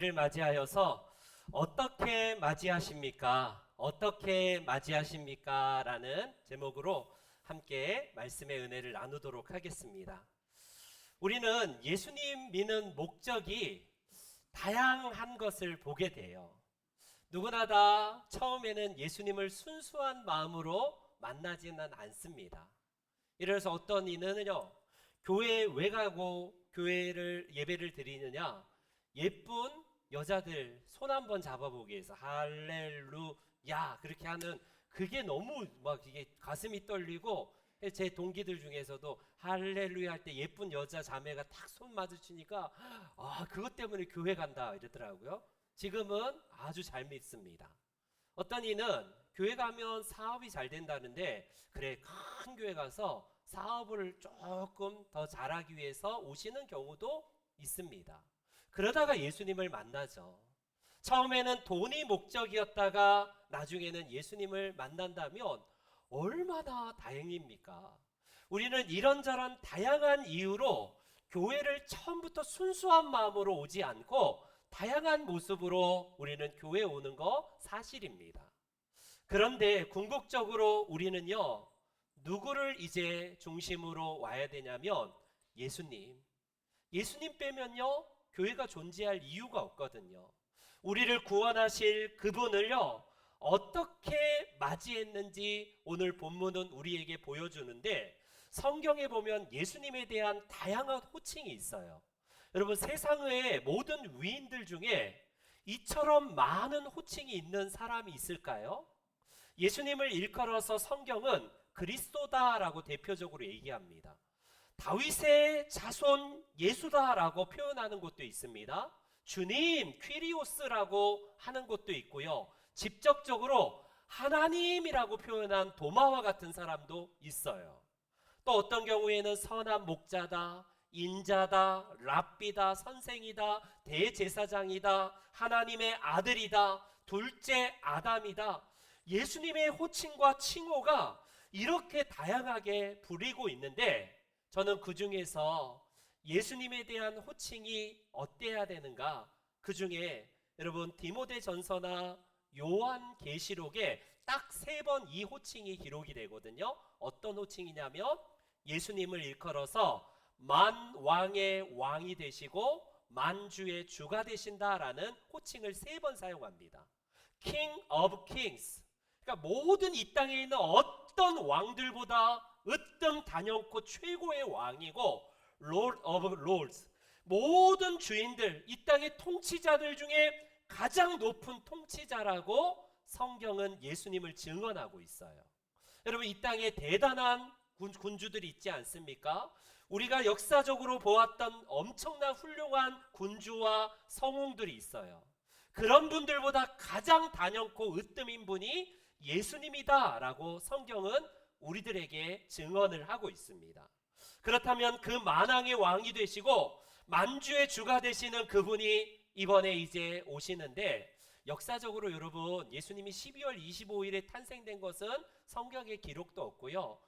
를 맞이하여서 어떻게 맞이하십니까? 어떻게 맞이하십니까? 라는 제목으로 함께 말씀의 은혜를 나누도록 하겠습니다. 우리는 예수님 믿는 목적이 다양한 것을 보게 돼요. 누구나 다 처음에는 예수님을 순수한 마음으로 만나지는 않습니다. 이래서 어떤 이는요, 교회에 왜 가고 교회를 예배를 드리느냐? 예쁜 여자들 손 한번 잡아보기 위해서 할렐루야 그렇게 하는, 그게 너무 막 이게 가슴이 떨리고, 제 동기들 중에서도 할렐루야 할 때 예쁜 여자 자매가 탁 손 마주치니까 그것 때문에 교회 간다 이러더라고요. 지금은 아주 잘 믿습니다. 어떤 이는 교회 가면 사업이 잘 된다는데, 그래 큰 교회 가서 사업을 조금 더 잘하기 위해서 오시는 경우도 있습니다. 그러다가 예수님을 만나죠. 처음에는 돈이 목적이었다가 나중에는 예수님을 만난다면 얼마나 다행입니까? 우리는 이런저런 다양한 이유로 교회를 처음부터 순수한 마음으로 오지 않고 다양한 모습으로 우리는 교회에 오는 거 사실입니다. 그런데 궁극적으로 우리는요, 누구를 이제 중심으로 와야 되냐면 예수님. 예수님 빼면요, 교회가 존재할 이유가 없거든요. 우리를 구원하실 그분을요, 어떻게 맞이했는지 오늘 본문은 우리에게 보여주는데, 성경에 보면 예수님에 대한 다양한 호칭이 있어요. 여러분, 세상의 모든 위인들 중에 이처럼 많은 호칭이 있는 사람이 있을까요? 예수님을 일컬어서 성경은 그리스도다라고 대표적으로 얘기합니다. 다윗의 자손 예수다라고 표현하는 곳도 있습니다. 주님 퀴리오스라고 하는 곳도 있고요. 직접적으로 하나님이라고 표현한 도마와 같은 사람도 있어요. 또 어떤 경우에는 선한 목자다, 인자다, 랍비다, 선생이다, 대제사장이다, 하나님의 아들이다, 둘째 아담이다. 예수님의 호칭과 칭호가 이렇게 다양하게 부리고 있는데, 저는 그 중에서 예수님에 대한 호칭이 어때야 되는가? 그 중에 여러분 디모데 전서나 요한 계시록에 딱 세 번 이 호칭이 기록이 되거든요. 어떤 호칭이냐면 예수님을 일컬어서 만왕의 왕이 되시고 만주의 주가 되신다라는 호칭을 세 번 사용합니다. King of Kings. 그러니까 모든 이 땅에 있는 어떤 왕들보다 으뜸 단연코 최고의 왕이고, Lord of Lords. 모든 주인들, 이 땅의 통치자들 중에 가장 높은 통치자라고 성경은 예수님을 증언하고 있어요. 여러분, 이 땅에 대단한 군주들이 있지 않습니까? 우리가 역사적으로 보았던 엄청난 훌륭한 군주와 성웅들이 있어요. 그런 분들보다 가장 단연코 으뜸인 분이 예수님이다라고 성경은 우리들에게 증언을 하고 있습니다. 그렇다면 그 만왕의 왕이 되시고 만주의 주가 되시는 그분이 이번에 이제 오시는데, 역사적으로 여러분 예수님이 12월 25일에 탄생된 것은 성경에 기록도 없고요.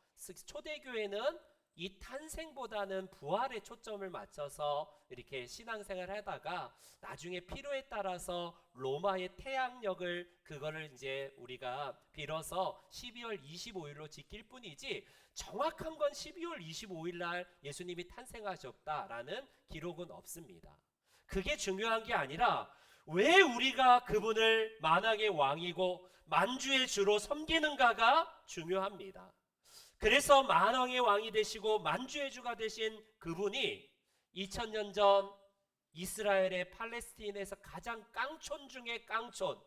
초대교회는 이 탄생보다는 부활에 초점을 맞춰서 이렇게 신앙생활 하다가 나중에 필요에 따라서 로마의 태양력을 그거를 이제 우리가 빌어서 12월 25일로 지킬 뿐이지, 정확한 건 12월 25일 날 예수님이 탄생하셨다라는 기록은 없습니다. 그게 중요한 게 아니라 왜 우리가 그분을 만왕의 왕이고 만주의 주로 섬기는가가 중요합니다. 그래서 만왕의 왕이 되시고 만주의 주가 되신 그분이 2000년 전 이스라엘의 팔레스틴에서 가장 깡촌 중에 깡촌,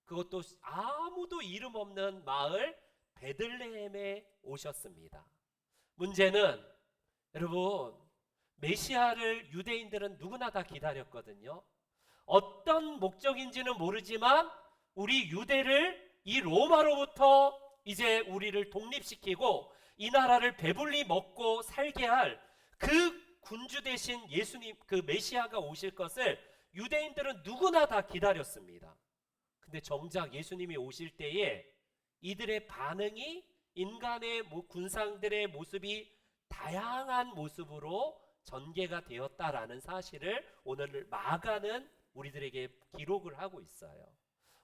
그것도 아무도 이름 없는 마을 베들레헴에 오셨습니다. 문제는 여러분, 메시아를 유대인들은 누구나 다 기다렸거든요. 어떤 목적인지는 모르지만 우리 유대를 이 로마로부터 이제 우리를 독립시키고 이 나라를 배불리 먹고 살게 할 그 군주 대신 예수님, 그 메시아가 오실 것을 유대인들은 누구나 다 기다렸습니다. 근데 정작 예수님이 오실 때에 이들의 반응이 인간의 군상들의 모습이 다양한 모습으로 전개가 되었다라는 사실을 오늘 마가는 우리들에게 기록을 하고 있어요.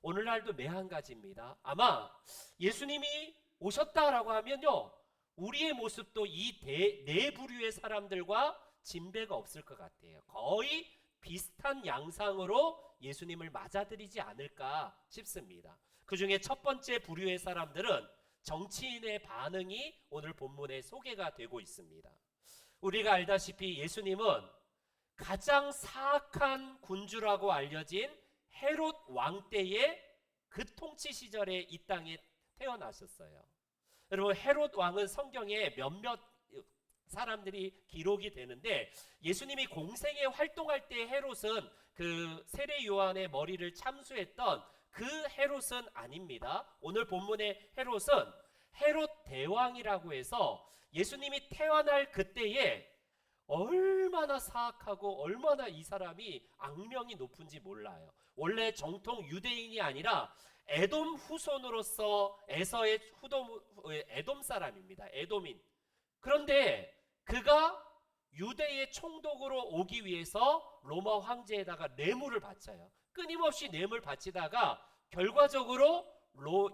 오늘날도 매한가지입니다. 아마 예수님이 오셨다라고 하면요, 우리의 모습도 이 네 부류의 사람들과 진배가 없을 것 같아요. 거의 비슷한 양상으로 예수님을 맞아들이지 않을까 싶습니다. 그 중에 첫 번째 부류의 사람들은 정치인의 반응이 오늘 본문에 소개가 되고 있습니다. 우리가 알다시피 예수님은 가장 사악한 군주라고 알려진 헤롯 왕 때의 그 통치 시절에 이 땅에 태어나셨어요. 여러분, 헤롯 왕은 성경에 몇몇 사람들이 기록이 되는데, 예수님이 공생에 활동할 때 헤롯은 그 세례 요한의 머리를 참수했던 그 헤롯은 아닙니다. 오늘 본문의 헤롯은 헤롯 대왕이라고 해서 예수님이 태어날 그때에 얼마나 사악하고 얼마나 이 사람이 악명이 높은지 몰라요. 원래 정통 유대인이 아니라 에돔 후손으로서 에서의 에돔 사람입니다. 에돔인. 그런데 그가 유대의 총독으로 오기 위해서 로마 황제에다가 뇌물을 바쳐요. 끊임없이 뇌물 바치다가 결과적으로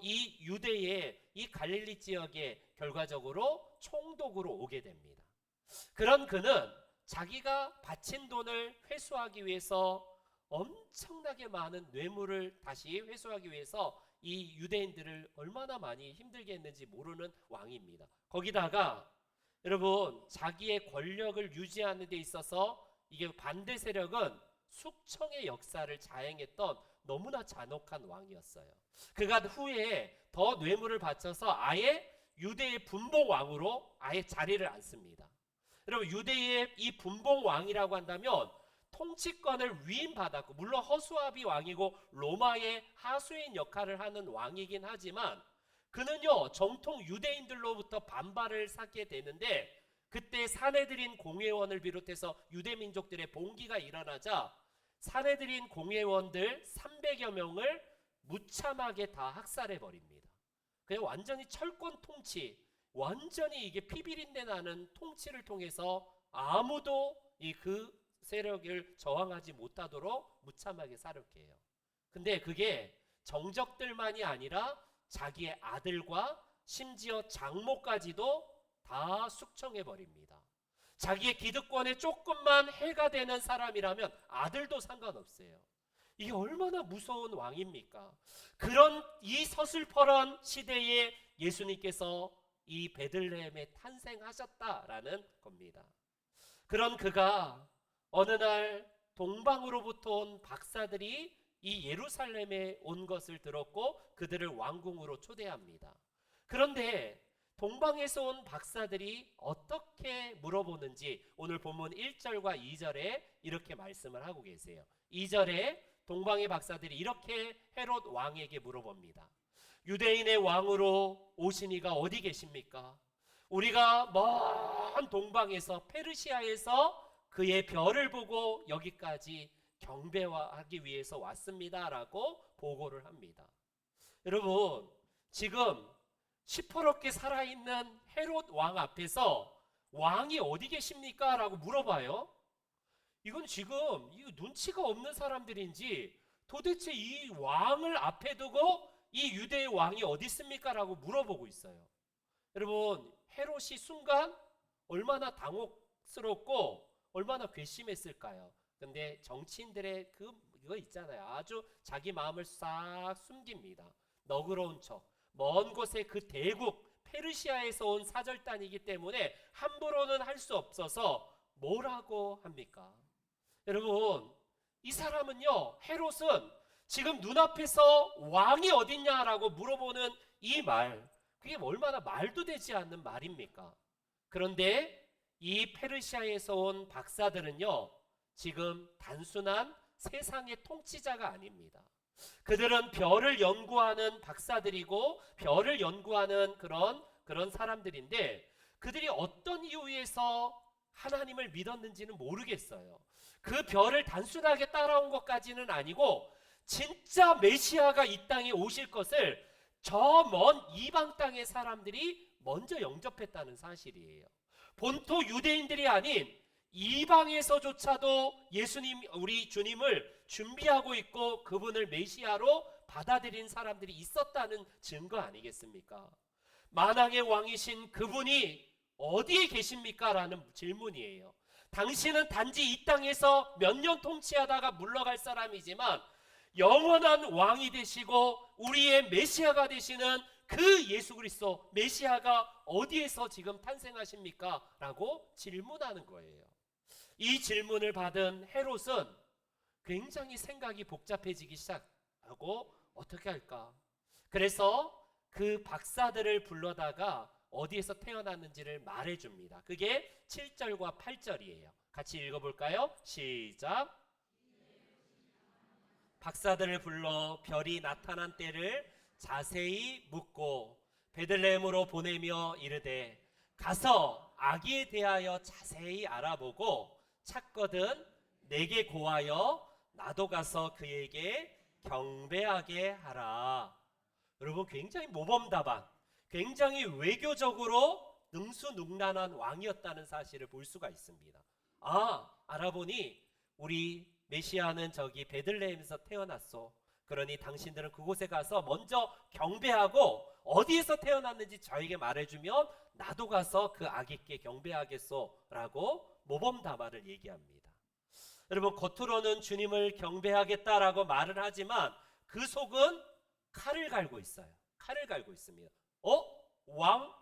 이 유대의 이 갈릴리 지역에 결과적으로 총독으로 오게 됩니다. 그런 그는 자기가 바친 돈을 회수하기 위해서 엄청나게 많은 뇌물을 다시 회수하기 위해서 이 유대인들을 얼마나 많이 힘들게 했는지 모르는 왕입니다. 거기다가 여러분, 자기의 권력을 유지하는 데 있어서 이게 반대 세력은 숙청의 역사를 자행했던 너무나 잔혹한 왕이었어요. 그가 후에 더 뇌물을 바쳐서 아예 유대의 분봉 왕으로 아예 자리를 앉습니다. 여러분, 유대의 이 분봉 왕이라고 한다면 통치권을 위임받았고, 물론 허수아비 왕이고 로마의 하수인 역할을 하는 왕이긴 하지만 그는요 정통 유대인들로부터 반발을 샀게 되는데, 그때 사내들인 공회원을 비롯해서 유대 민족들의 봉기가 일어나자 사내들인 공회원들 300여 명을 무참하게 다 학살해 버립니다. 그냥 완전히 철권 통치, 완전히 이게 피비린내 나는 통치를 통해서 아무도 그 세력을 저항하지 못하도록 무참하게 사륙해요. 근데 그게 정적들만이 아니라 자기의 아들과 심지어 장모까지도 다 숙청해 버립니다. 자기의 기득권에 조금만 해가 되는 사람이라면 아들도 상관없어요. 이게 얼마나 무서운 왕입니까? 그런 이 서슬퍼런 시대에 예수님께서 이 베들레헴에 탄생하셨다라는 겁니다. 그런 그가 어느 날 동방으로부터 온 박사들이 이 예루살렘에 온 것을 들었고 그들을 왕궁으로 초대합니다. 그런데 동방에서 온 박사들이 어떻게 물어보는지 오늘 본문 1절과 2절에 이렇게 말씀을 하고 계세요. 2절에 동방의 박사들이 이렇게 헤롯 왕에게 물어봅니다. 유대인의 왕으로 오신 이가 어디 계십니까? 우리가 먼 동방에서 페르시아에서 그의 별을 보고 여기까지 경배하기 위해서 왔습니다라고 보고를 합니다. 여러분, 지금 시퍼렇게 살아있는 헤롯 왕 앞에서 왕이 어디 계십니까? 라고 물어봐요. 이건 지금 눈치가 없는 사람들인지 도대체 이 왕을 앞에 두고 이 유대의 왕이 어디 있습니까? 라고 물어보고 있어요. 여러분, 헤롯이 순간 얼마나 당혹스럽고 얼마나 괘씸했을까요? 근데 정치인들의 그거 있잖아요. 아주 자기 마음을 싹 숨깁니다. 너그러운 척. 먼 곳에 그 대국 페르시아에서 온 사절단이기 때문에 함부로는 할 수 없어서 뭐라고 합니까? 여러분, 이 사람은요, 헤롯은 지금 눈앞에서 왕이 어딨냐라고 물어보는 이 말, 그게 얼마나 말도 되지 않는 말입니까? 그런데 이 페르시아에서 온 박사들은요, 지금 단순한 세상의 통치자가 아닙니다. 그들은 별을 연구하는 박사들이고 별을 연구하는 그런 사람들인데, 그들이 어떤 이유에서 하나님을 믿었는지는 모르겠어요. 그 별을 단순하게 따라온 것까지는 아니고 진짜 메시아가 이 땅에 오실 것을 저 먼 이방 땅의 사람들이 먼저 영접했다는 사실이에요. 본토 유대인들이 아닌 이방에서조차도 예수님, 우리 주님을 준비하고 있고 그분을 메시아로 받아들인 사람들이 있었다는 증거 아니겠습니까? 만왕의 왕이신 그분이 어디에 계십니까? 라는 질문이에요. 당신은 단지 이 땅에서 몇 년 통치하다가 물러갈 사람이지만 영원한 왕이 되시고 우리의 메시아가 되시는 그 예수 그리스도 메시아가 어디에서 지금 탄생하십니까? 라고 질문하는 거예요. 이 질문을 받은 헤롯은 굉장히 생각이 복잡해지기 시작하고 어떻게 할까? 그래서 그 박사들을 불러다가 어디에서 태어났는지를 말해줍니다. 그게 7절과 8절이에요. 같이 읽어볼까요? 시작. 박사들을 불러 별이 나타난 때를 자세히 묻고 베들레헴으로 보내며 이르되 가서 아기에 대하여 자세히 알아보고 찾거든 내게 고하여 나도 가서 그에게 경배하게 하라. 여러분 굉장히 모범답안, 굉장히 외교적으로 능수능란한 왕이었다는 사실을 볼 수가 있습니다. 알아보니 우리 메시아는 저기 베들레헴에서 태어났소. 그러니 당신들은 그곳에 가서 먼저 경배하고 어디에서 태어났는지 저에게 말해주면 나도 가서 그 아기께 경배하겠소 라고 모범답안을 얘기합니다. 여러분 겉으로는 주님을 경배하겠다라고 말을 하지만 그 속은 칼을 갈고 있어요. 칼을 갈고 있습니다. 왕?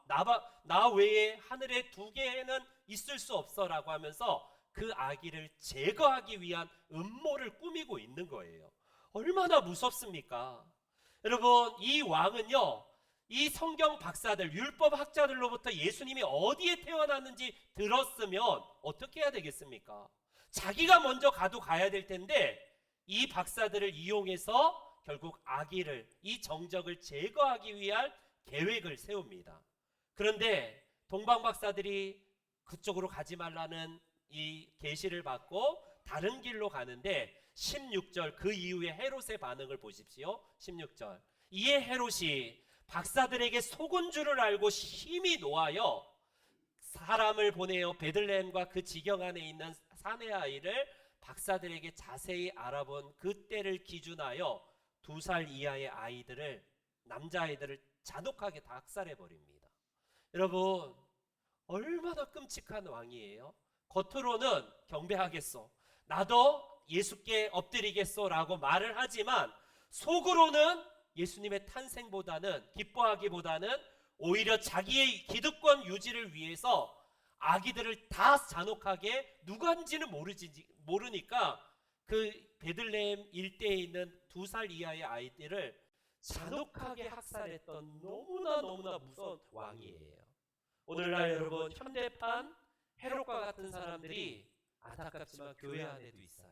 나 외에 하늘에 두 개는 있을 수 없어 라고 하면서 그 아기를 제거하기 위한 음모를 꾸미고 있는 거예요. 얼마나 무섭습니까? 여러분 이 왕은요, 이 성경 박사들, 율법 학자들로부터 예수님이 어디에 태어났는지 들었으면 어떻게 해야 되겠습니까? 자기가 먼저 가야 될 텐데 이 박사들을 이용해서 결국 아기를, 이 정적을 제거하기 위한 계획을 세웁니다. 그런데 동방 박사들이 그쪽으로 가지 말라는 이 계시를 받고 다른 길로 가는데 16절 그 이후에 헤롯의 반응을 보십시오. 16절 이에 헤롯이 박사들에게 속은 줄을 알고 심히 노하여 사람을 보내어 베들레헴과 그 지경 안에 있는 사내 아이를 박사들에게 자세히 알아본 그때를 기준하여 2살 이하의 아이들을, 남자아이들을 잔혹하게 다 학살해 버립니다. 여러분 얼마나 끔찍한 왕이에요. 겉으로는 경배하겠소, 나도 예수께 엎드리겠소 라고 말을 하지만 속으로는 예수님의 탄생보다는, 기뻐하기보다는 오히려 자기의 기득권 유지를 위해서 아기들을 다 잔혹하게, 누구인지는 모르니까 그 베들레헴 일대에 있는 2살 이하의 아이들을 잔혹하게 학살했던 너무나 무서운 왕이에요. 오늘날 여러분 현대판 헤롯과 같은 사람들이 안타깝지만 교회 안에도 있어요.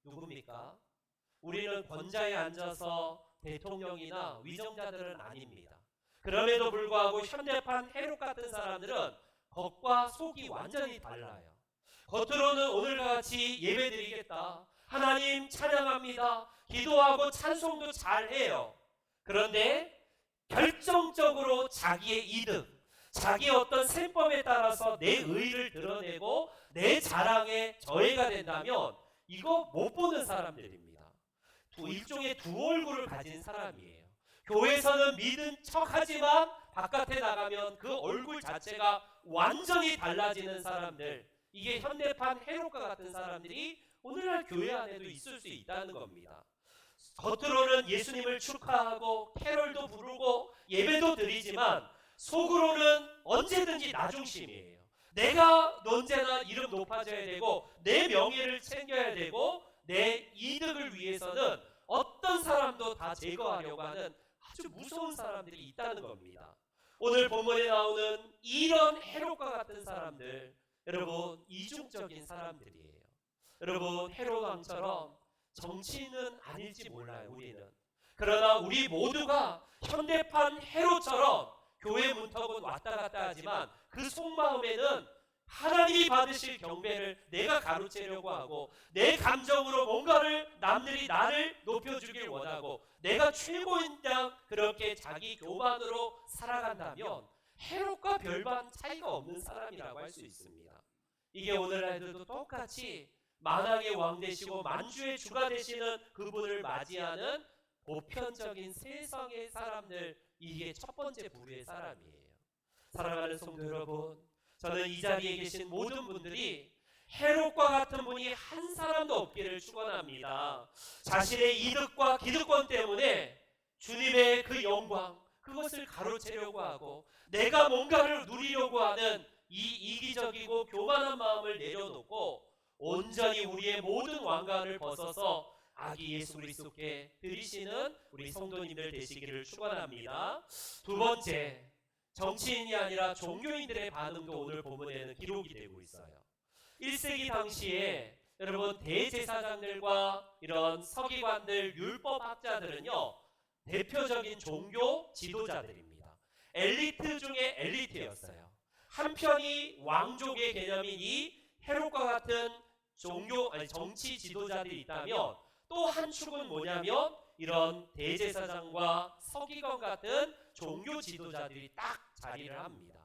누굽니까? 우리는 권좌에 앉아서 대통령이나 위정자들은 아닙니다. 그럼에도 불구하고 현대판 헤롯 같은 사람들은 겉과 속이 완전히 달라요. 겉으로는 오늘과 같이 예배드리겠다, 하나님 찬양합니다, 기도하고 찬송도 잘해요. 그런데 결정적으로 자기의 이득, 자기의 어떤 셈법에 따라서 내 의의를 드러내고 내 자랑에 저해가 된다면 이거 못 보는 사람들입니다. 일종의 두 얼굴을 가진 사람이에요. 교회에서는 믿은 척하지만 바깥에 나가면 그 얼굴 자체가 완전히 달라지는 사람들, 이게 현대판 헤롯과 같은 사람들이 오늘날 교회 안에도 있을 수 있다는 겁니다. 겉으로는 예수님을 축하하고 캐럴도 부르고 예배도 드리지만 속으로는 언제든지 나 중심이에요. 내가 언제나 이름 높아져야 되고 내 명예를 챙겨야 되고 내 이득을 위해서는 어떤 사람도 다 제거하려고 하는 아주 무서운 사람들이 있다는 겁니다. 오늘 본문에 나오는 이런 헤롯과 같은 사람들, 여러분 이중적인 사람들이에요. 여러분 헤롯 왕처럼 정치인은 아닐지 몰라요, 우리는. 그러나 우리 모두가 현대판 헤롯처럼 교회 문턱은 왔다 갔다 하지만 그 속마음에는 하나님이 받으실 경배를 내가 가로채려고 하고 내 감정으로 뭔가를 남들이 나를 높여주길 원하고 내가 최고인 양 그렇게 자기 교만으로 살아간다면 헤롯과 별반 차이가 없는 사람이라고 할 수 있습니다. 이게 오늘날도 똑같이 만왕의 왕 되시고 만주의 주가 되시는 그분을 맞이하는 보편적인 세상의 사람들, 이게 첫 번째 부류의 사람이에요. 사랑하는 성도 여러분, 저는 이 자리에 계신 모든 분들이 헤롯과 같은 분이 한 사람도 없기를 축원합니다. 자신의 이득과 기득권 때문에 주님의 그 영광, 그것을 가로채려고 하고 내가 뭔가를 누리려고 하는 이 이기적이고 교만한 마음을 내려놓고 온전히 우리의 모든 왕관을 벗어서 아기 예수 그리스도께 드리시는 우리 성도님들 되시기를 축원합니다. 두 번째, 정치인이 아니라 종교인들의 반응도 오늘 본문에는 기록이 되고 있어요. 1세기 당시에 여러분 대제사장들과 이런 서기관들, 율법학자들은요 대표적인 종교 지도자들입니다. 엘리트 중에 엘리트였어요. 한편이 왕족의 개념인 이 헤롯과 같은 정치 지도자들이 있다면 또 한 축은 뭐냐면 이런 대제사장과 서기관 같은 종교 지도자들이 딱 자리를 합니다.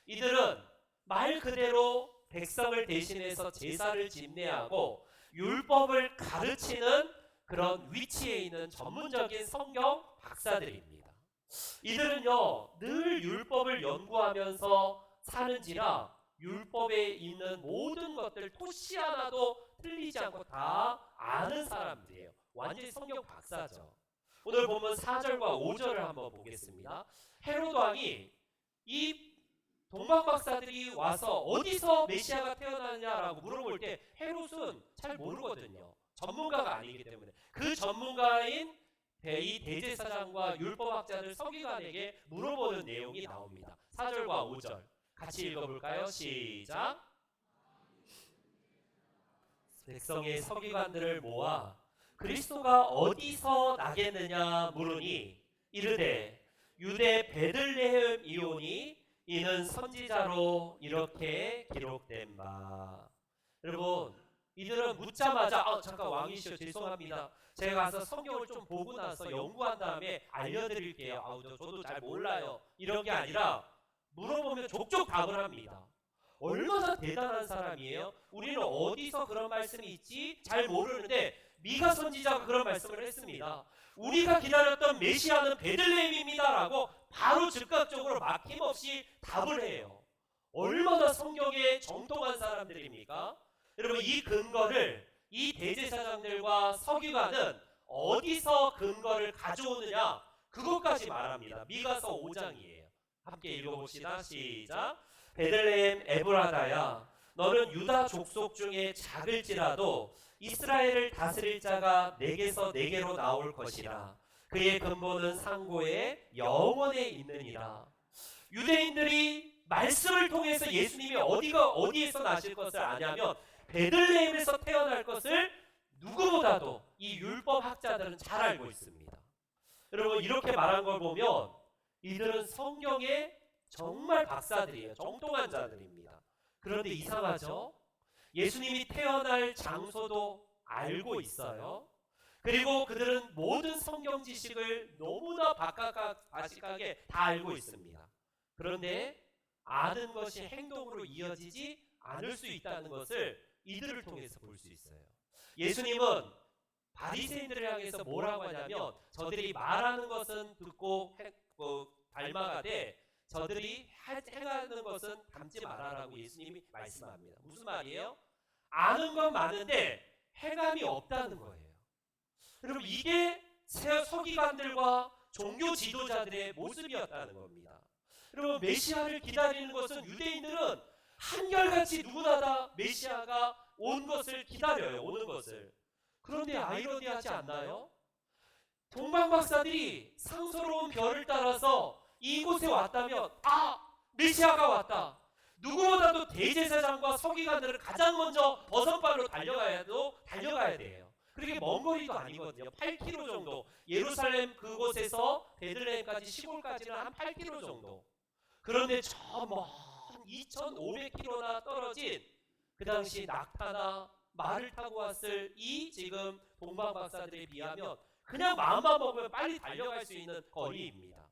이들은 말 그대로 백성을 대신해서 제사를 집례하고 율법을 가르치는 그런 위치에 있는 전문적인 성경 박사들입니다. 이들은요 늘 율법을 연구하면서 사는지라 율법에 있는 모든 것들 토시 하나도 틀리지 않고 다 아는 사람들이에요. 완전히 성경 박사죠. 오늘 보면 4절과 5절을 한번 보겠습니다. 헤롯 왕이 이 동방 박사들이 와서 어디서 메시아가 태어나냐라고 물어볼 때 헤롯은 잘 모르거든요. 전문가가 아니기 때문에 그 전문가인 이 대제사장과 율법학자들 서기관에게 물어보는 내용이 나옵니다. 4절과 5절 같이 읽어볼까요? 시작. 백성의 서기관들을 모아 그리스도가 어디서 나겠느냐 물으니 이르되 유대 베들레헴 이오니 이는 선지자로 이렇게 기록된 바. 여러분 이들은 묻자마자 잠깐 왕이시여 죄송합니다. 제가 가서 성경을 좀 보고 나서 연구한 다음에 알려드릴게요. 저도 잘 몰라요. 이런 게 아니라 물어보면 족족 답을 합니다. 얼마나 대단한 사람이에요? 우리는 어디서 그런 말씀이 있지? 잘 모르는데 미가 선지자가 그런 말씀을 했습니다. 우리가 기다렸던 메시아는 베들레헴입니다 라고 바로 즉각적으로 막힘없이 답을 해요. 얼마나 성경에 정통한 사람들입니까? 여러분 이 근거를 이 대제사장들과 서기관은 어디서 근거를 가져오느냐 그것까지 말합니다. 미가서 5장이에요. 함께 읽어봅시다. 시작. 베들레헴 에브라다야 너는 유다 족속 중에 작을지라도 이스라엘을 다스릴 자가 내게서 내게로 나올 것이라. 그의 근본은 상고에 영원에 있느니라. 유대인들이 말씀을 통해서 예수님이 어디에서 나실 것을 아냐면 베들레헴에서 태어날 것을 누구보다도 이 율법학자들은 잘 알고 있습니다. 여러분 이렇게 말한 걸 보면 이들은 성경의 정말 박사들이에요. 정통한 자들입니다. 그런데 이상하죠? 예수님이 태어날 장소도 알고 있어요. 그리고 그들은 모든 성경 지식을 너무나 바삭하게 다 알고 있습니다. 그런데 아는 것이 행동으로 이어지지 않을 수 있다는 것을 이들을 통해서 볼 수 있어요. 예수님은 바리새인들을 향해서 뭐라고 하냐면 저들이 말하는 것은 듣고 닮아가되 저들이 행하는 것은 닮지 말아라고 예수님이 말씀합니다. 무슨 말이에요? 아는 건 많은데 행함이 없다는 거예요. 여러분 이게 서기관들과 종교 지도자들의 모습이었다는 겁니다. 여러분 메시아를 기다리는 것은 유대인들은 한결같이 누구나 다 메시아가 온 것을 기다려요. 오는 것을. 그런데 아이러니하지 않나요? 동방 박사들이 상서로운 별을 따라서 이곳에 왔다면 메시아가 왔다. 누구보다도 대제사장과 서기관들은 가장 먼저 버선발로 달려가야 돼요. 그렇게 먼 거리도 아니거든요. 8km 정도. 예루살렘 그곳에서 베들레헴까지 시골까지는 한 8km 정도. 그런데 저 먼 2,500km나 떨어진 그 당시 낙타나 말을 타고 왔을 이 지금 동방 박사들에 비하면 그냥 마음만 먹으면 빨리 달려갈 수 있는 거리입니다.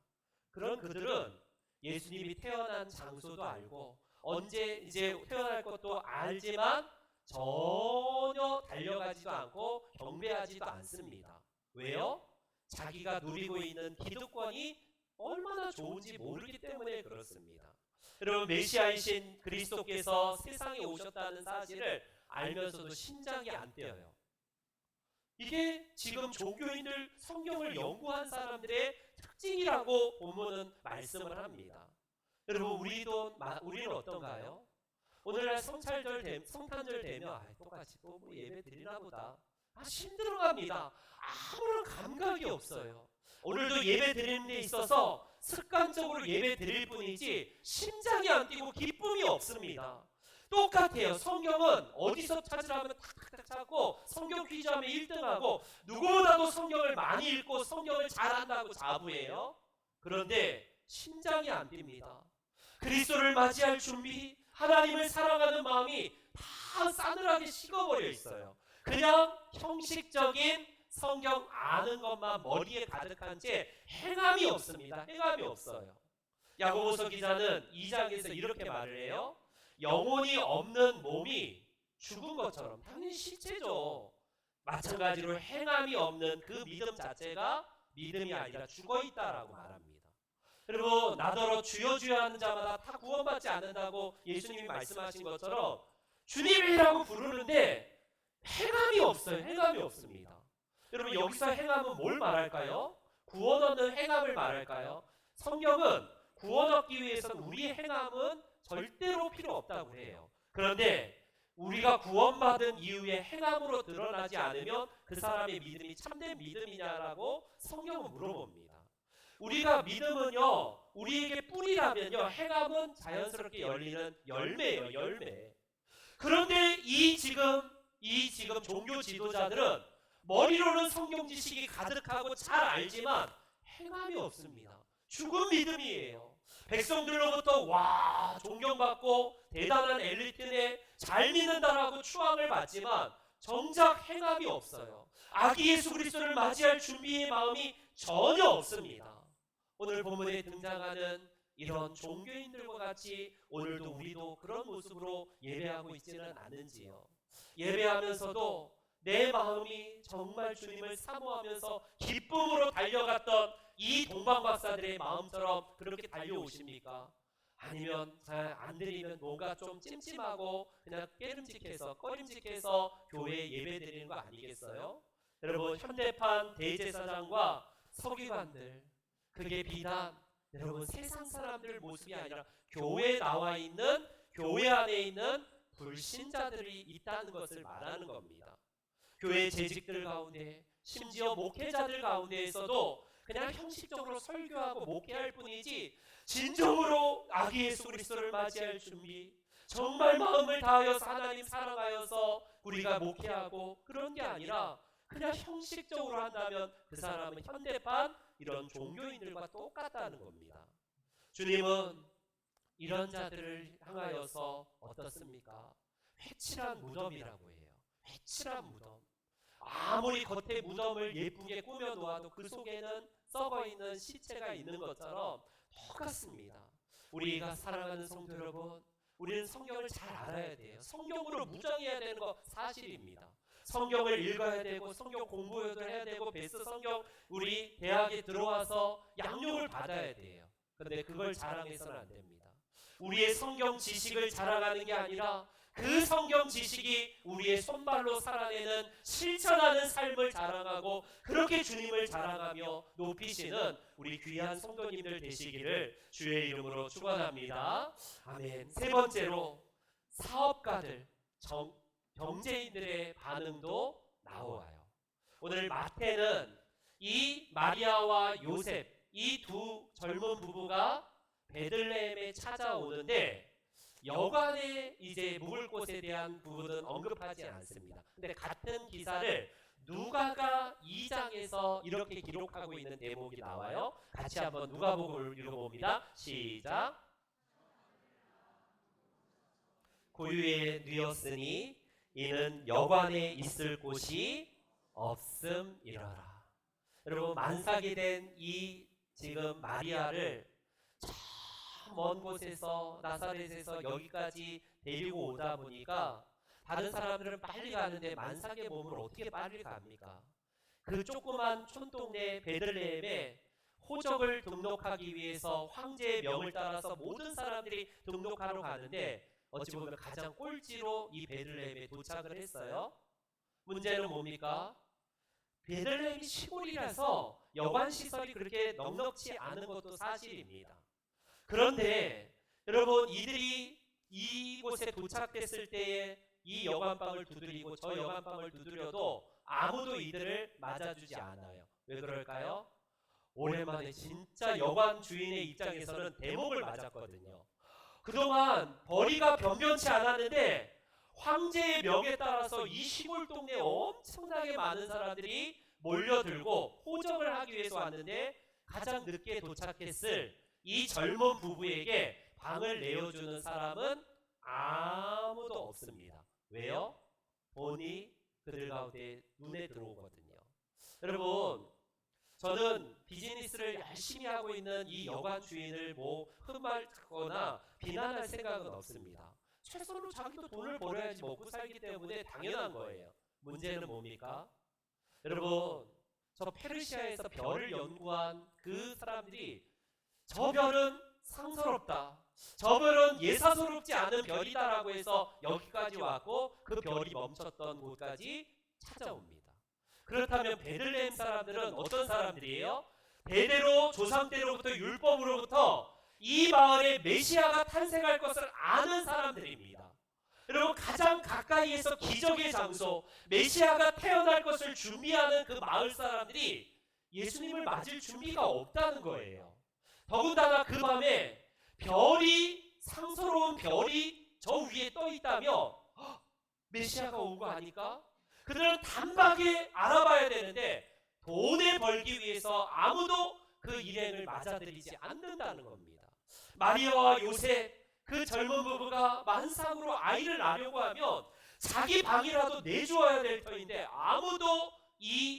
그런 그들은 예수님이 태어난 장소도 알고 언제 이제 태어날 것도 알지만 전혀 달려가지도 않고 경배하지도 않습니다. 왜요? 자기가 누리고 있는 기득권이 얼마나 좋은지 모르기 때문에 그렇습니다. 여러분, 메시아이신 그리스도께서 세상에 오셨다는 사실을 알면서도 심장이 안 뛰어요. 이게 지금 종교인들, 성경을 연구한 사람들의 특징이라고 본문은 말씀을 합니다. 여러분, 우리는 어떤가요? 오늘날 성탄절 되면 똑같이 또 뭐 예배 드리나 보다. 힘들어갑니다. 아무런 감각이 없어요. 오늘도 예배 드리는 데 있어서 습관적으로 예배 드릴 뿐이지 심장이 안 뛰고 기쁨이 없습니다. 똑같아요. 성경은 어디서 찾으라면 탁탁탁 찾고 성경 퀴즈하면 1등하고 누구보다도 성경을 많이 읽고 성경을 잘한다고 자부해요. 그런데 심장이 안 뜁니다. 그리스도를 맞이할 준비, 하나님을 사랑하는 마음이 다 싸늘하게 식어버려 있어요. 그냥 형식적인 성경 아는 것만 머리에 가득한 채 행함이 없습니다. 행함이 없어요. 야고보서 기자는 2장에서 이렇게 말을 해요. 영혼이 없는 몸이 죽은 것처럼, 당연히 시체죠. 마찬가지로 행함이 없는 그 믿음 자체가 믿음이 아니라 죽어있다라고 말합니다. 여러분, 나더러 주여 주여 하는 자마다 다 구원받지 않는다고 예수님이 말씀하신 것처럼 주님이라고 부르는데 행함이 없어요. 행함이 없습니다. 여러분, 여기서 행함은 뭘 말할까요? 구원 얻는 행함을 말할까요? 성경은 구원 얻기 위해서는 우리의 행함은 절대로 필요 없다고 해요. 그런데 우리가 구원받은 이후에 행함으로 드러나지 않으면 그 사람의 믿음이 참된 믿음이냐라고 성경은 물어봅니다. 우리가 믿음은요, 우리에게 뿌리라면요, 행함은 자연스럽게 열리는 열매예요. 열매. 그런데 이 지금 종교 지도자들은 머리로는 성경 지식이 가득하고 잘 알지만 행함이 없습니다. 죽은 믿음이에요. 백성들로부터 와, 존경받고 대단한 엘리트네, 잘 믿는다라고 추앙을 받지만 정작 행함이 없어요. 아기 예수 그리스도를 맞이할 준비의 마음이 전혀 없습니다. 오늘 본문에 등장하는 이런 종교인들과 같이 오늘도 우리도 그런 모습으로 예배하고 있지는 않은지요. 예배하면서도 내 마음이 정말 주님을 사모하면서 기쁨으로 달려갔던 이 동방박사들의 마음처럼 그렇게 달려오십니까? 아니면 잘 안 드리면 뭔가 좀 찜찜하고 그냥 꺼림직해서 교회에 예배 드리는 거 아니겠어요? 여러분, 현대판 대제사장과 서기관들, 그게 비단 여러분 세상 사람들 모습이 아니라 교회에 나와 있는, 교회 안에 있는 불신자들이 있다는 것을 말하는 겁니다. 교회 재직들 가운데, 심지어 목회자들 가운데에서도 그냥 형식적으로 설교하고 목회할 뿐이지 진정으로 아기 예수 그리스도를 맞이할 준비, 정말 마음을 다하여서 하나님 사랑하여서 우리가 목회하고 그런 게 아니라 그냥 형식적으로 한다면 그 사람은 현대판 이런 종교인들과 똑같다는 겁니다. 주님은 이런 자들을 향하여서 어떻습니까? 회칠한 무덤이라고 해요. 회칠한 무덤. 아무리 겉에 무덤을 예쁘게 꾸며 놓아도 그 속에는 썩어있는 시체가 있는 것처럼 똑같습니다. 우리가 사랑하는 성도 여러분, 우리는 성경을 잘 알아야 돼요. 성경으로 무장해야 되는 거 사실입니다. 성경을 읽어야 되고 성경 공부도 해야 되고 베스트 성경 우리 대학에 들어와서 양육을 받아야 돼요. 그런데 그걸 자랑해서는 안 됩니다. 우리의 성경 지식을 자랑하는 게 아니라 그 성경 지식이 우리의 손발로 살아내는 실천하는 삶을 자랑하고 그렇게 주님을 자랑하며 높이시는 우리 귀한 성도님들 되시기를 주의 이름으로 축원합니다. 아멘. 세 번째로 사업가들, 경제인들의 반응도 나와요. 오늘 마태는 이 마리아와 요셉, 이 두 젊은 부부가 베들레헴에 찾아오는데 여관에 이제 묵을 곳에 대한 부분은 언급하지 않습니다. 근데 같은 기사를 누가가 2장에서 이렇게 기록하고 있는 대목이 나와요. 같이 한번 누가복음을 읽어봅니다. 시작. 고유에 누였으니 이는 여관에 있을 곳이 없음이러라. 여러분, 만삭이 된 이 지금 마리아를 먼 곳에서 나사렛에서 여기까지 데리고 오다 보니까 다른 사람들은 빨리 가는데 만삭의 몸을 어떻게 빨리 갑니까? 그 조그만 촌동네 베들레헴에 호적을 등록하기 위해서 황제의 명을 따라서 모든 사람들이 등록하러 가는데 어찌 보면 가장 꼴찌로 이 베들레헴에 도착을 했어요. 문제는 뭡니까? 베들레헴이 시골이라서 여관 시설이 그렇게 넉넉지 않은 것도 사실입니다. 그런데 여러분, 이들이 이곳에 도착했을 때에 이 여관방을 두드리고 저 여관방을 두드려도 아무도 이들을 맞아주지 않아요. 왜 그럴까요? 오랜만에 진짜 여관 주인의 입장에서는 대목을 맞았거든요. 그동안 벌이가 변변치 않았는데 황제의 명에 따라서 이 시골 동네에 엄청나게 많은 사람들이 몰려들고 호적을 하기 위해서 왔는데 가장 늦게 도착했을 이 젊은 부부에게 방을 내어주는 사람은 아무도 없습니다. 왜요? 돈이 그들 가운데 눈에 들어오거든요. 여러분, 저는 비즈니스를 열심히 하고 있는 이 여관 주인을 뭐 흠말거나 비난할 생각은 없습니다. 최소로 자기도 돈을 벌어야지 먹고 살기 때문에 당연한 거예요. 문제는 뭡니까? 여러분, 저 페르시아에서 별을 연구한 그 사람들이 저 별은 상서롭다, 저 별은 예사스럽지 않은 별이다라고 해서 여기까지 왔고 그 별이 멈췄던 곳까지 찾아옵니다. 그렇다면 베들레헴 사람들은 어떤 사람들이에요? 대대로 조상 때로부터 율법으로부터 이 마을에 메시아가 탄생할 것을 아는 사람들입니다. 여러분, 가장 가까이에서 기적의 장소, 메시아가 태어날 것을 준비하는 그 마을 사람들이 예수님을 맞을 준비가 없다는 거예요. 더군다나 그 밤에 별이, 상서로운 별이 저 위에 떠 있다며 메시아가 온 거 아닐까? 그들은 단박에 알아봐야 되는데 돈을 벌기 위해서 아무도 그 일행을 맞아들이지 않는다는 겁니다. 마리아와 요셉, 그 젊은 부부가 만상으로 아이를 낳으려고 하면 자기 방이라도 내주어야 될 터인데 아무도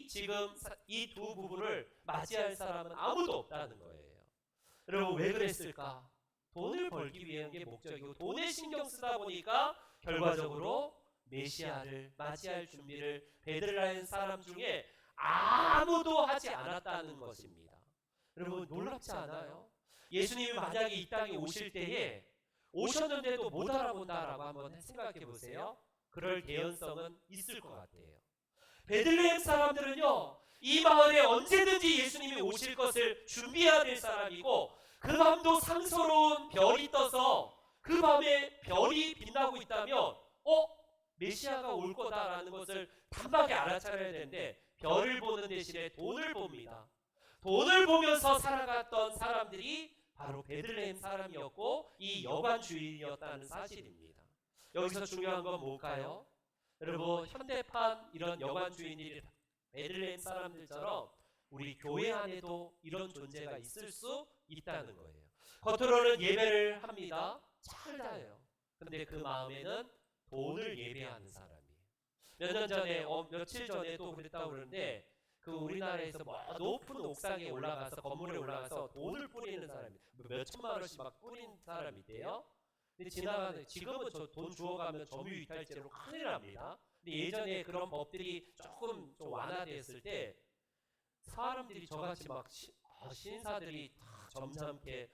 지금 이 두 부부를 맞이할 사람은 아무도 없다는 거예요. 여러분, 왜 그랬을까? 돈을 벌기 위한 게 목적이고 돈에 신경 쓰다 보니까 결과적으로 메시아를 맞이할 준비를 베들레헴 사람 중에 아무도 하지 않았다는 것입니다. 여러분, 놀랍지 않아요? 예수님이 만약에 이 땅에 오실 때에 오셨는데도 못 알아본다라고 한번 생각해 보세요. 그럴 개연성은 있을 것 같아요. 베들레헴 사람들은요, 이 마을에 언제든지 예수님이 오실 것을 준비해야 될 사람이고 그 밤도 상서로운 별이 떠서 그 밤에 별이 빛나고 있다면 메시아가 올 거다라는 것을 단박에 알아차려야 되는데 별을 보는 대신에 돈을 봅니다. 돈을 보면서 살아갔던 사람들이 바로 베들레헴 사람이었고 이 여관 주인이었다는 사실입니다. 여기서 중요한 건 뭘까요? 여러분, 현대판 이런 여관 주인이 베들레헴 사람들처럼 우리 교회 안에도 이런 존재가 있을 수 있다는 거예요. 겉으로는 예배를 합니다. 잘 다해요. 근데 그 마음에는 돈을 예배하는 사람이에요. 몇 년 전에, 며칠 전에도 그랬다고 그러는데 그 우리나라에서 뭐 높은 옥상에 올라가서 건물에 올라가서 돈을 뿌리는 사람이 몇 천만 원씩 막 뿌린 사람이 있대요. 근데 지금은 저 돈 주워가면 점유이탈죄로 큰일 납니다. 근데 예전에 그런 법들이 조금 좀 완화됐을 때 사람들이 저같이 막 신사들이 다 점잖게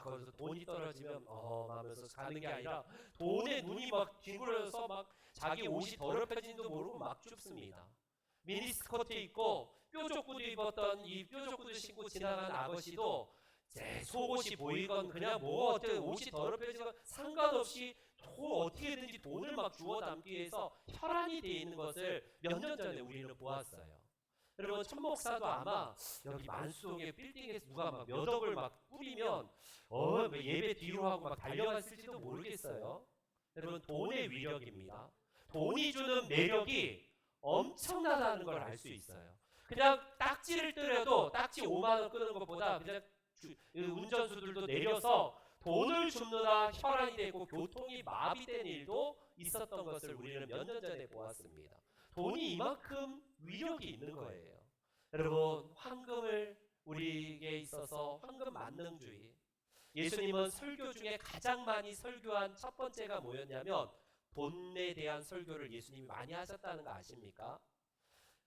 거기서 돈이 떨어지면 하면서 가는 게 아니라 돈에 눈이 막 기울어서 막 자기 옷이 더럽혀진도 모르고 막 줍습니다. 미니스커트 입고 뾰족구두 입었던 이 뾰족구두 신고 지나간 아버지도 제 속옷이 보이건 그냥 뭐 어때 옷이 더럽혀지건 상관없이 어떻게든지 돈을 막 주워 담기 위해서 혈안이 되어 있는 것을 몇 년 전에 우리는 보았어요. 여러분, 천 목사도 아마 여기 만수동의 빌딩에서 누가 막 몇 억을 막 뿌리면 예배 뒤로 하고 막 달려갔을지도 모르겠어요. 여러분, 돈의 위력입니다. 돈이 주는 매력이 엄청나다는 걸 알 수 있어요. 그냥 딱지를 뜨려도 딱지 5만 원 끄는 것보다 그냥 운전수들도 내려서 돈을 줍느라 혈안이 되고 교통이 마비된 일도 있었던 것을 우리는 몇 년 전에 보았습니다. 돈이 이만큼 위력이 있는 거예요. 여러분, 황금을 우리에게 있어서 황금 만능주의. 예수님은 설교 중에 가장 많이 설교한 첫 번째가 뭐였냐면 돈에 대한 설교를 예수님이 많이 하셨다는 거 아십니까?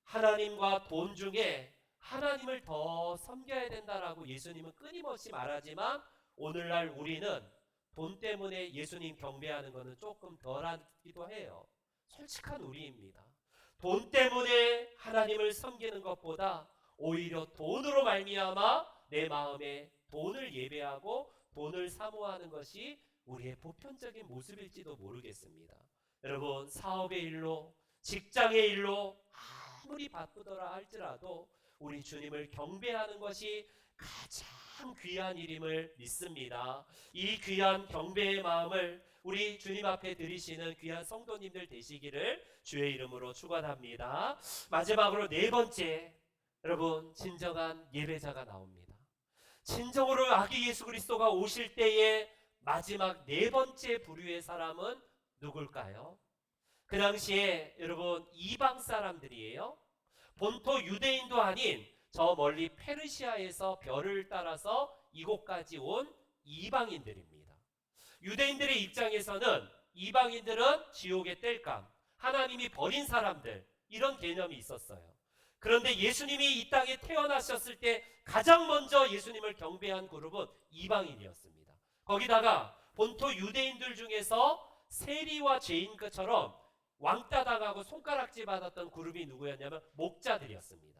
하나님과 돈 중에 하나님을 더 섬겨야 된다라고 예수님은 끊임없이 말하지만 오늘날 우리는 돈 때문에 예수님 경배하는 것은 조금 덜하기도 해요. 솔직한 우리입니다. 돈 때문에 하나님을 섬기는 것보다 오히려 돈으로 말미암아 내 마음에 돈을 예배하고 돈을 사모하는 것이 우리의 보편적인 모습일지도 모르겠습니다. 여러분, 사업의 일로, 직장의 일로 아무리 바쁘더라 할지라도 우리 주님을 경배하는 것이 가장 귀한 일임을 믿습니다. 이 귀한 경배의 마음을 우리 주님 앞에 드리시는 귀한 성도님들 되시기를 주의 이름으로 축원합니다. 마지막으로 네 번째, 여러분, 진정한 예배자가 나옵니다. 진정으로 아기 예수 그리스도가 오실 때의 마지막 네 번째 부류의 사람은 누굴까요? 그 당시에 여러분 이방 사람들이에요. 본토 유대인도 아닌 저 멀리 페르시아에서 별을 따라서 이곳까지 온 이방인들입니다. 유대인들의 입장에서는 이방인들은 지옥의 땔감, 하나님이 버린 사람들, 이런 개념이 있었어요. 그런데 예수님이 이 땅에 태어나셨을 때 가장 먼저 예수님을 경배한 그룹은 이방인이었습니다. 거기다가 본토 유대인들 중에서 세리와 죄인처럼 왕따 당하고 손가락질 받았던 그룹이 누구였냐면 목자들이었습니다.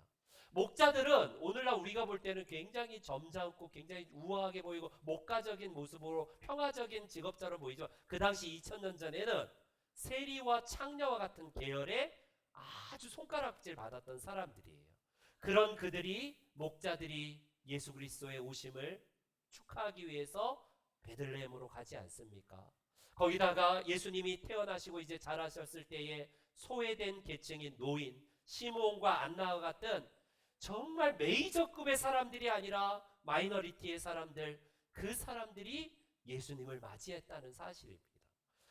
목자들은 오늘날 우리가 볼 때는 굉장히 점잖고 굉장히 우아하게 보이고 목가적인 모습으로 평화적인 직업자로 보이죠. 그 당시 2000년 전에는 세리와 창녀와 같은 계열의 아주 손가락질 받았던 사람들이에요. 그런 그들이 목자들이 예수 그리스도의 오심을 축하하기 위해서 베들레헴으로 가지 않습니까? 거기다가 예수님이 태어나시고 이제 자라셨을 때에 소외된 계층인 노인, 시므온과 안나와 같은 정말 메이저급의 사람들이 아니라 마이너리티의 사람들, 그 사람들이 예수님을 맞이했다는 사실입니다.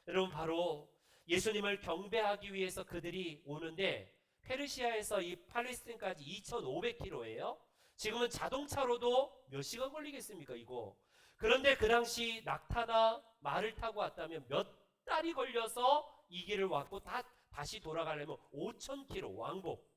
여러분, 바로 예수님을 경배하기 위해서 그들이 오는데 페르시아에서 이 팔레스틴까지 2,500km예요. 지금은 자동차로도 몇 시간 걸리겠습니까 이거. 그런데 그 당시 낙타나 말을 타고 왔다면 몇 달이 걸려서 이 길을 왔고 다시 돌아가려면 5,000km 왕복.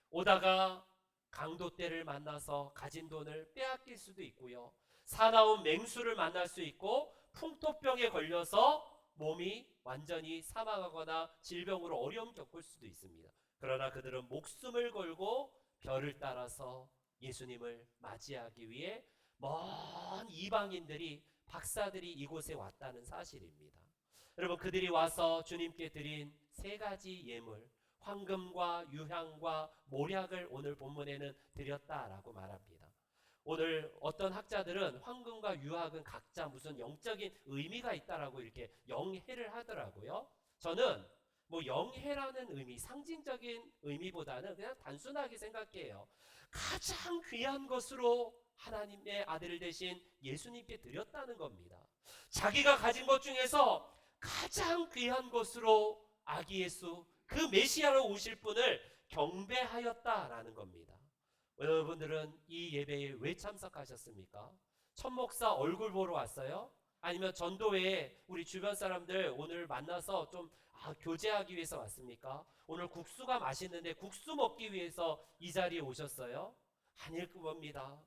오다가 강도떼를 만나서 가진 돈을 빼앗길 수도 있고요. 사나운 맹수를 만날 수 있고 풍토병에 걸려서 몸이 완전히 사망하거나 질병으로 어려움 겪을 수도 있습니다. 그러나 그들은 목숨을 걸고 별을 따라서 예수님을 맞이하기 위해 먼 이방인들이 박사들이 이곳에 왔다는 사실입니다. 여러분, 그들이 와서 주님께 드린 세 가지 예물, 황금과 유향과 모략을 오늘 본문에는 드렸다라고 말합니다. 오늘 어떤 학자들은 황금과 유학은 각자 무슨 영적인 의미가 있다라고 이렇게 영해를 하더라고요. 저는 뭐 영해라는 의미, 상징적인 의미보다는 그냥 단순하게 생각해요. 가장 귀한 것으로 하나님의 아들 되신 예수님께 드렸다는 겁니다. 자기가 가진 것 중에서 가장 귀한 것으로 아기 예수, 그 메시아로 오실 분을 경배하였다라는 겁니다. 여러분들은 이 예배에 왜 참석하셨습니까? 천 목사 얼굴 보러 왔어요? 아니면 전도회에 우리 주변 사람들 오늘 만나서 좀 교제하기 위해서 왔습니까? 오늘 국수가 맛있는데 국수 먹기 위해서 이 자리에 오셨어요? 아닐 겁니다.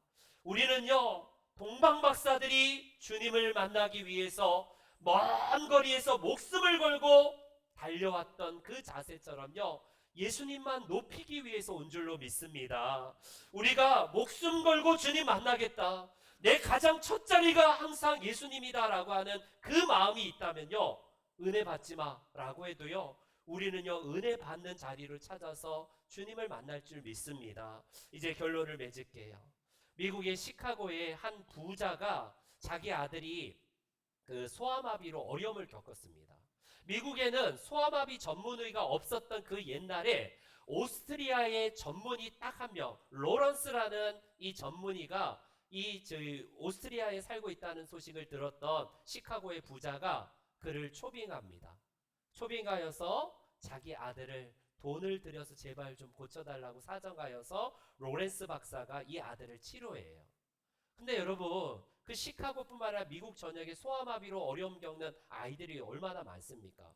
우리는요, 동방박사들이 주님을 만나기 위해서 먼 거리에서 목숨을 걸고 달려왔던 그 자세처럼요, 예수님만 높이기 위해서 온 줄로 믿습니다. 우리가 목숨 걸고 주님 만나겠다, 내 가장 첫 자리가 항상 예수님이다라고 하는 그 마음이 있다면요, 은혜 받지 마라고 해도요, 우리는요 은혜 받는 자리를 찾아서 주님을 만날 줄 믿습니다. 이제 결론을 맺을게요. 미국의 시카고의 한 부자가 자기 아들이 그 소아마비로 어려움을 겪었습니다. 미국에는 소아마비 전문의가 없었던 그 옛날에 오스트리아의 전문의 딱 한 명, 로런스라는 이 전문의가 오스트리아에 살고 있다는 소식을 들었던 시카고의 부자가 그를 초빙합니다. 초빙하여서 자기 아들을 돈을 들여서 제발 좀 고쳐달라고 사정하여서 로렌스 박사가 이 아들을 치료해요. 근데 여러분, 그 시카고뿐만 아니라 미국 전역에 소아마비로 어려움 겪는 아이들이 얼마나 많습니까?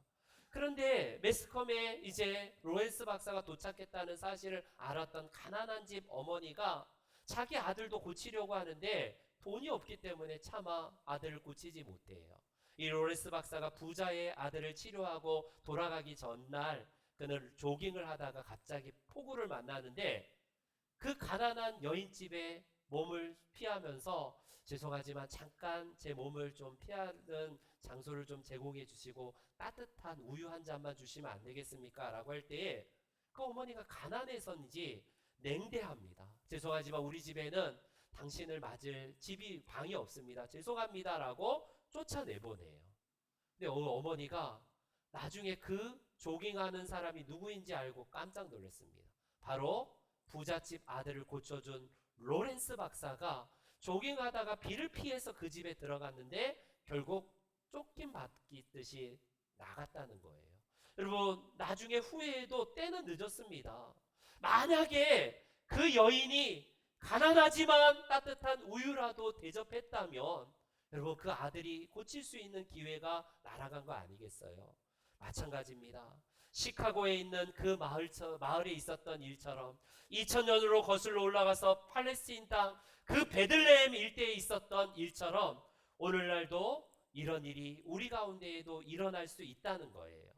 그런데 매스컴에 이제 로렌스 박사가 도착했다는 사실을 알았던 가난한 집 어머니가 자기 아들도 고치려고 하는데 돈이 없기 때문에 차마 아들을 고치지 못해요. 이 로렌스 박사가 부자의 아들을 치료하고 돌아가기 전날 그는 조깅을 하다가 갑자기 폭우를 만나는데 그 가난한 여인집에 몸을 피하면서 죄송하지만 잠깐 제 몸을 좀 피하는 장소를 좀 제공해 주시고 따뜻한 우유 한 잔만 주시면 안 되겠습니까? 라고 할 때에 그 어머니가 가난해서인지 냉대합니다. 죄송하지만 우리 집에는 당신을 맞을 집이 방이 없습니다. 죄송합니다. 라고 쫓아내보내요. 근데 어머니가 나중에 그 조깅하는 사람이 누구인지 알고 깜짝 놀랐습니다. 바로 부잣집 아들을 고쳐준 로렌스 박사가 조깅하다가 비를 피해서 그 집에 들어갔는데 결국 쫓긴 받기듯이 나갔다는 거예요. 여러분 나중에 후회해도 때는 늦었습니다. 만약에 그 여인이 가난하지만 따뜻한 우유라도 대접했다면 여러분 그 아들이 고칠 수 있는 기회가 날아간 거 아니겠어요? 마찬가지입니다. 시카고에 있는 그 마을에 있었던 일처럼 2000년으로 거슬러 올라가서 팔레스틴 땅 그 베들레헴 일대에 있었던 일처럼 오늘날도 이런 일이 우리 가운데에도 일어날 수 있다는 거예요.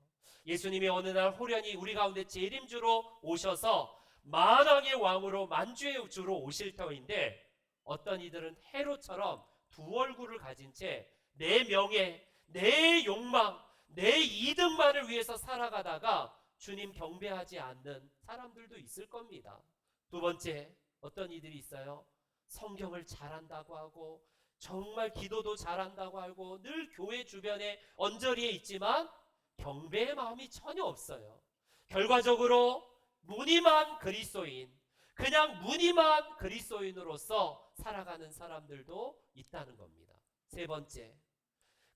예수님이 어느 날 호련히 우리 가운데 재림주로 오셔서 만왕의 왕으로 만주의 주로 오실 터인데 어떤 이들은 헤롯처럼 두 얼굴을 가진 채 내 명예, 내 욕망, 내 이득만을 위해서 살아가다가 주님 경배하지 않는 사람들도 있을 겁니다. 두 번째, 어떤 이들이 있어요? 성경을 잘한다고 하고 정말 기도도 잘한다고 하고 늘 교회 주변에 언저리에 있지만 경배의 마음이 전혀 없어요. 결과적으로 무늬만 그리스도인, 그냥 무늬만 그리스도인으로서 살아가는 사람들도 있다는 겁니다. 세 번째,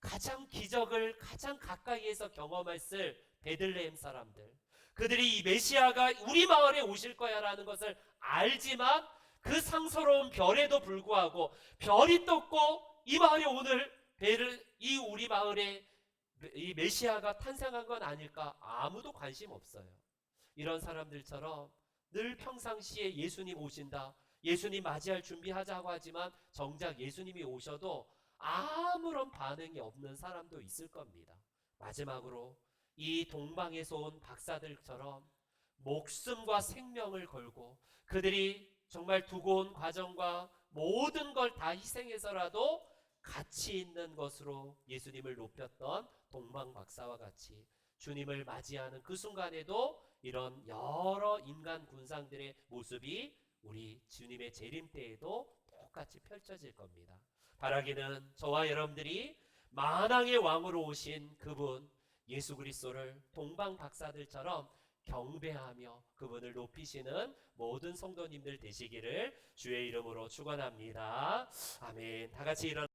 가장 기적을 가장 가까이에서 경험했을 베들레헴 사람들, 그들이 이 메시아가 우리 마을에 오실 거야 라는 것을 알지만 그 상서로운 별에도 불구하고 별이 떴고 이 마을에 오늘 이 우리 마을에 이 메시아가 탄생한 건 아닐까 아무도 관심 없어요. 이런 사람들처럼 늘 평상시에 예수님 오신다, 예수님 맞이할 준비하자고 하지만 정작 예수님이 오셔도 아무런 반응이 없는 사람도 있을 겁니다. 마지막으로 이 동방에서 온 박사들처럼 목숨과 생명을 걸고 그들이 정말 두고 온 과정과 모든 걸 다 희생해서라도 가치 있는 것으로 예수님을 높였던 동방 박사와 같이 주님을 맞이하는 그 순간에도 이런 여러 인간 군상들의 모습이 우리 주님의 재림 때에도 똑같이 펼쳐질 겁니다. 바라기는 저와 여러분들이 만왕의 왕으로 오신 그분 예수 그리스도를 동방 박사들처럼 경배하며 그분을 높이시는 모든 성도님들 되시기를 주의 이름으로 축원합니다. 아멘. 다 같이 일어나